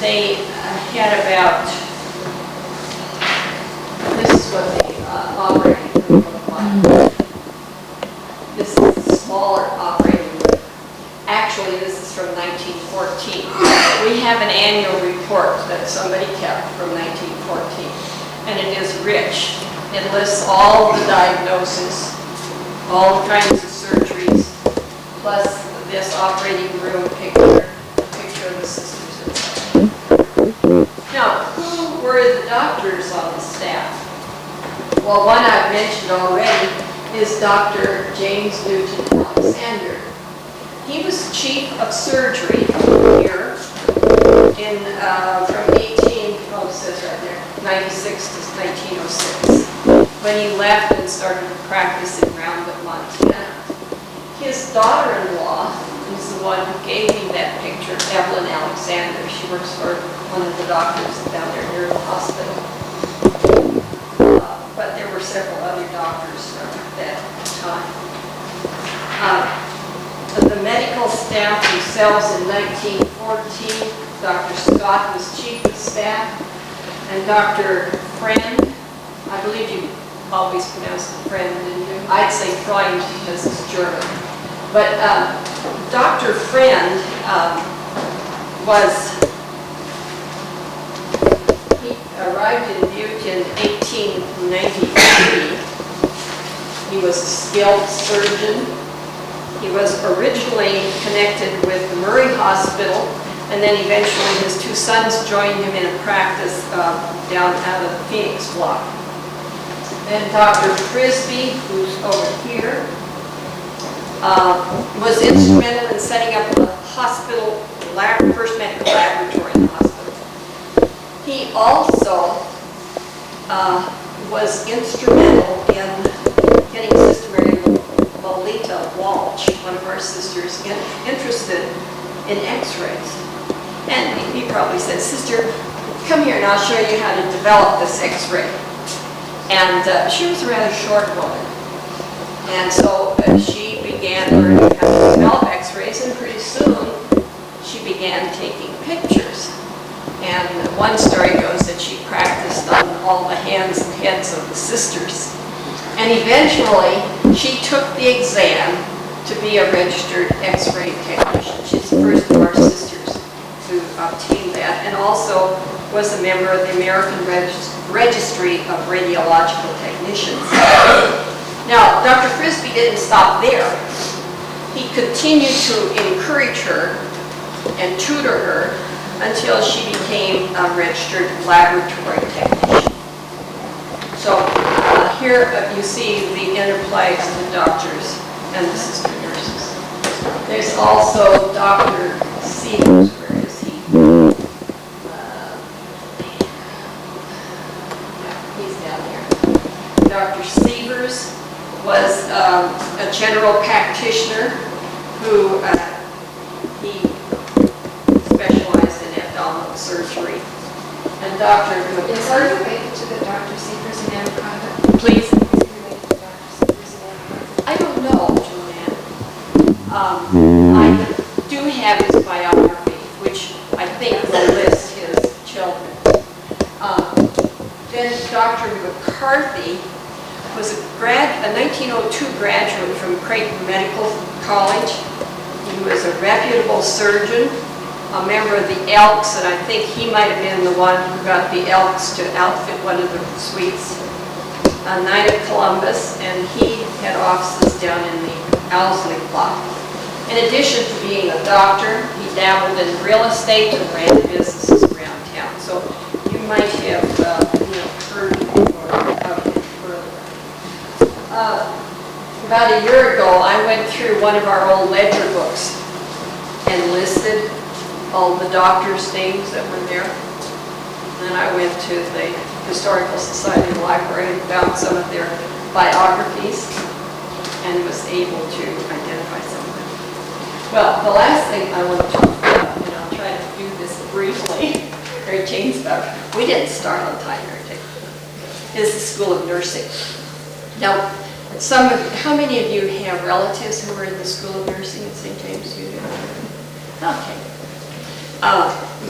they had about, this is what the operating room looked like. This is the smaller operating room. Actually, this is from 1914. We have an annual report that somebody kept from 1914, and it is rich. It lists all the diagnoses, all kinds of surgeries, plus this operating room picture of the sisters. Now, who were the doctors on the staff? Well, one I've mentioned already is Dr. James Newton Alexander. He was chief of surgery here in from 96 to 1906, when he left and started to practice in Roundup, Montana. His daughter-in-law is the one who gave me that picture, Evelyn Alexander. She works for one of the doctors down there near the hospital. But there were several other doctors from that time. The medical staff themselves in 1914, Dr. Scott was chief of staff, and Dr. Friend, I believe you always pronounce it Friend, didn't you? I'd say Freund because it's German. But Dr. Friend he arrived in Butte in 1893. He was a skilled surgeon. He was originally connected with the Murray Hospital, and then eventually his two sons joined him in a practice down out of the Phoenix block. And Dr. Frisbee, who's over here, was instrumental in setting up the hospital, first medical laboratory in the hospital. He also was instrumental in getting Sister Mary Lolita Walsh, one of our sisters, interested in x-rays. And he probably said, "Sister, come here and I'll show you how to develop this x-ray." And she was a rather short woman. And so she began learning how to develop x-rays, and pretty soon she began taking pictures. And one story goes that she practiced on all the hands and heads of the sisters. And eventually she took the exam to be a registered x-ray technician. She's the first of our sisters to obtain that, and also was a member of the American Registry of Radiological Technicians. Now, Dr. Frisbee didn't stop there. He continued to encourage her and tutor her until she became a registered laboratory technician. So here you see the interplay of the doctors and the sister nurses. There's also Dr. Sears. Where is he? He's down here. Dr. Severs was a general practitioner who he specialized in abdominal surgery. And Dr. Is he related to the Dr. Severs in Anaconda? Please? Is he related to Dr. Severs in Anaconda? I don't know, Joanne. I do have his biography, which I think will list his children. Then Dr. McCarthy was a 1902 graduate from Creighton Medical College. He was a reputable surgeon, a member of the Elks, and I think he might have been the one who got the Elks to outfit one of the suites. A Knight of Columbus, and he had offices down in the Owsley block. In addition to being a doctor, he dabbled in real estate and ran businesses around town. So you might have heard of him earlier. About a year ago, I went through one of our old ledger books and listed all the doctors' names that were there. Then I went to the Historical Society library and found some of their biographies and was able to identify some of them. Well, the last thing I want to talk about, and I'll try to do this briefly, Mary Jane's about, we didn't start on time, Mary Jane, is the School of Nursing. Now, how many of you have relatives who were in the School of Nursing at St. James? You do? Okay.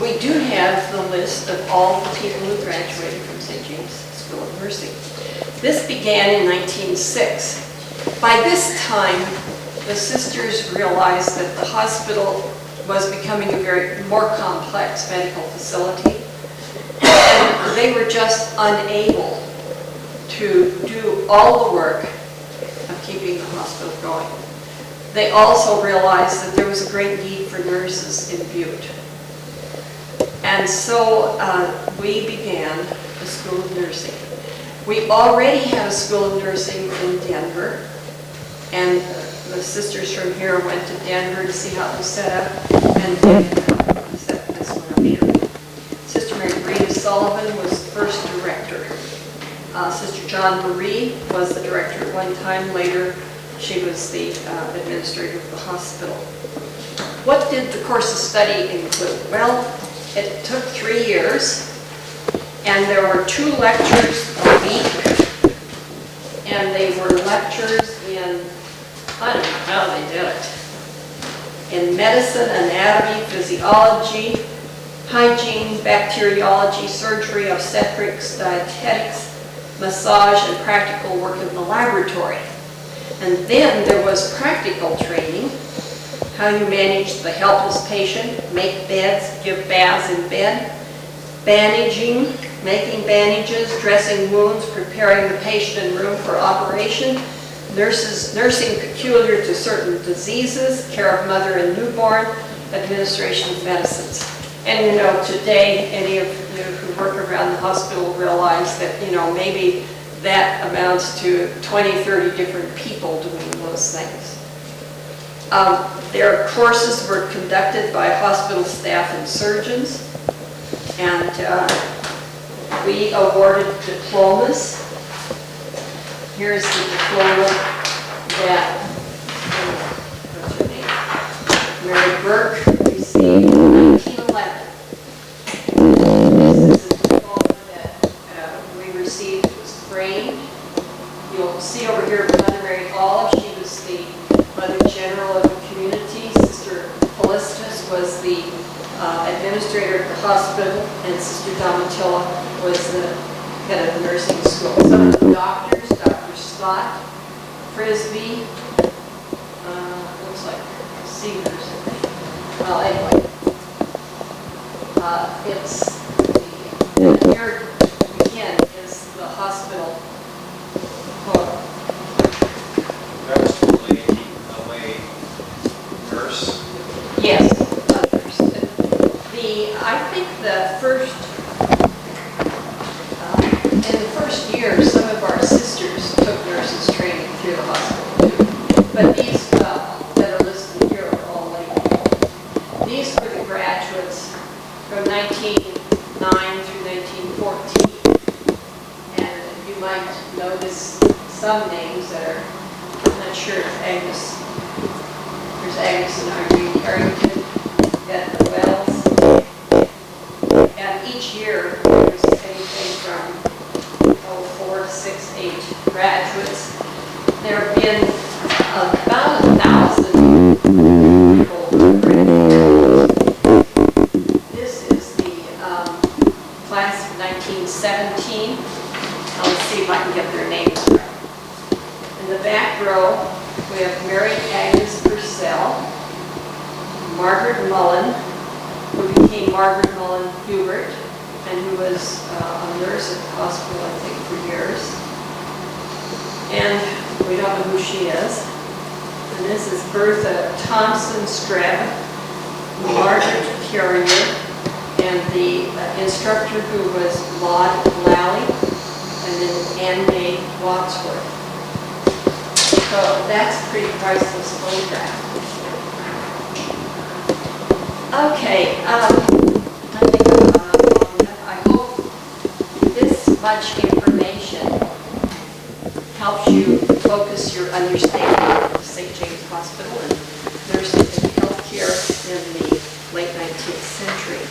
We do have has the list of all the people who graduated from St. James School of Nursing. This began in 1906. By this time, the sisters realized that the hospital was becoming a very more complex medical facility, and they were just unable to do all the work of keeping the hospital going. They also realized that there was a great need for nurses in Butte. And so we began the School of Nursing. We already had a School of Nursing in Denver, and the sisters from here went to Denver to see how it was set up, and set this one up here. Sister Mary Rita Sullivan was first director. Sister John Marie was the director at one time. Later, she was the administrator of the hospital. What did the course of study include? Well, it took 3 years, and there were 2 lectures a week, and they were lectures in, I don't know how they did it, in medicine, anatomy, physiology, hygiene, bacteriology, surgery, obstetrics, dietetics, massage, and practical work in the laboratory. And then there was practical training, how you manage the helpless patient, make beds, give baths in bed, bandaging, making bandages, dressing wounds, preparing the patient in room for operation, nursing peculiar to certain diseases, care of mother and newborn, administration of medicines. And you know, today, any of you who work around the hospital realize that, you know, maybe that amounts to 20, 30 different people doing those things. Their courses were conducted by hospital staff and surgeons, and we awarded diplomas. Here's the diploma that, what's her name? Mary Burke received in 1911. This is the diploma that we received. It was framed. You'll see over here Mother Mary Olive. She was the Mother General of the community. Sister Felicitas was the administrator at the hospital, and Sister Domitilla was the head of the nursing school. Some of the doctors, Dr. Scott, Frisbee, looks like Seegers. Well, anyway, it's here again is the hospital photo. That was totally away nurse. Yes, others. I think the first, in the first year, some of our sisters took nurses training through the hospital too. But these that are listed here are all late. These were the graduates from 1909 through 1914. And you might notice some names that are, I'm not sure if Agnes, there's Agnes and Irene Harrington, Edna Wells. And each year, there's anything from 4 to 6, 8 graduates. There have been about 1,000 people graduated. This is the class of 1917. Let's see if I can get their names right. In the back row, we have Mary Agnes Purcell, Margaret Mullen, who became Margaret Mullen Hubert, and who was a nurse at the hospital, I think, for years. And we don't know who she is. And this is Bertha Thompson Streb, Margaret Carrier, and the instructor who was Maud Lally, and then Anne May Wadsworth. So that's a pretty priceless photograph. Okay, I think I'm long enough. I hope this much information helps you focus your understanding of St. James Hospital and nursing and healthcare in the late 19th century.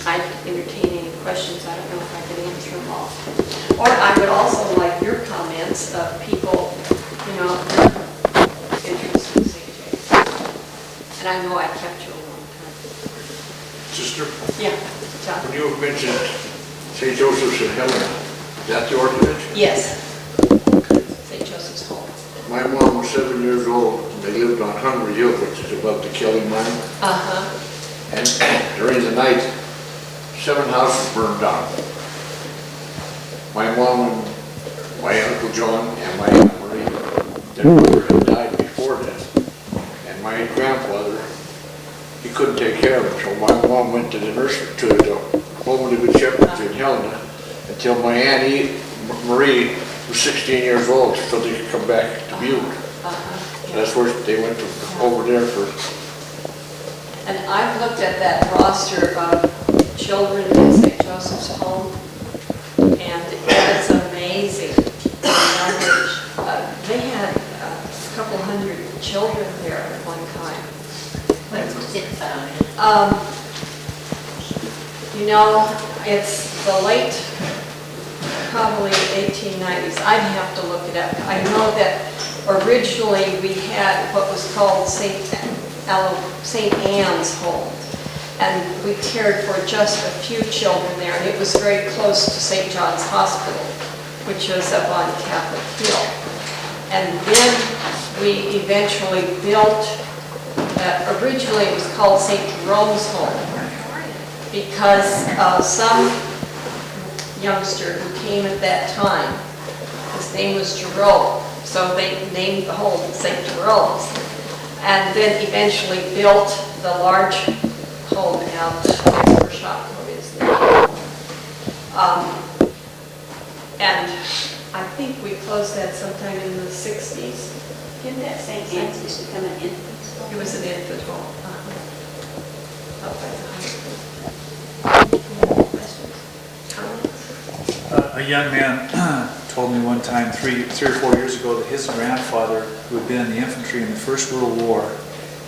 I'd entertain any questions. I don't know if I can answer them all. Or I would also like your comments of people, you know, interested in St. James. And I know I kept you a long time. Sister, Yeah, John? when you mentioned St. Joseph's and Helena, is that the orphanage? Yes. St. Joseph's Home. My mom was 7 years old, and they lived on Hungry Hill, which is above the Kelly mine. Uh-huh. And during the night, 7 houses burned down. My mom and my Uncle John and my Aunt Marie, their mother had died before that. And my grandfather, he couldn't take care of him, so my mom went to the nursery, to the Home of the Good Shepherds in Helena, until my Aunt Marie was 16 years old, so they could come back to Butte. So that's where they went over there for. And I've looked at that roster of children in St. Joseph's Home, and it's amazing. They had a couple hundred children there at one time. You know, it's the late, probably 1890s. I'd have to look it up. I know that originally we had what was called St. Anne's Home, and we cared for just a few children there, and it was very close to St. John's Hospital, which was up on Catholic Hill. And then we eventually built, originally it was called St. Jerome's Home, because some youngster who came at that time, his name was Jerome, so they named the home St. Jerome's. And then eventually built the large home out where Shopko is now. And I think we closed that sometime in the 60s. Didn't that St. Anne's used to become an infant school? It was an infant home. Up by the high school. Questions? Comments? A young man told me one time, three or 4 years ago, that his grandfather, who had been in the infantry in the First World War,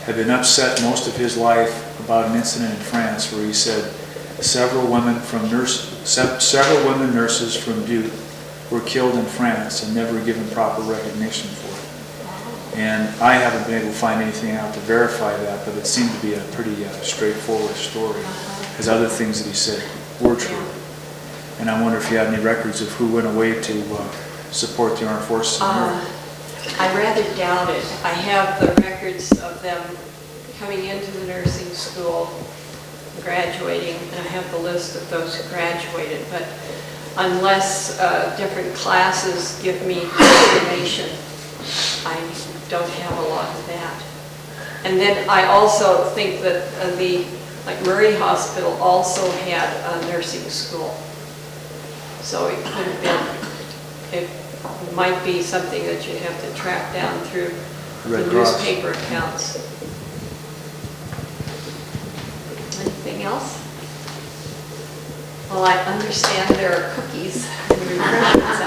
had been upset most of his life about an incident in France where he said several women nurses from Butte were killed in France and never given proper recognition for it. And I haven't been able to find anything out to verify that, but it seemed to be a pretty straightforward story, because other things that he said were true. And I wonder if you have any records of who went away to support the armed forces in Europe. I rather doubt it. I have the records of them coming into the nursing school, graduating, and I have the list of those who graduated, but unless different classes give me information, I don't have a lot of that. And then I also think that like Murray Hospital also had a nursing school. So it could have been, it might be something that you'd have to track down through the newspaper accounts. Anything else? Well, I understand there are cookies and refreshments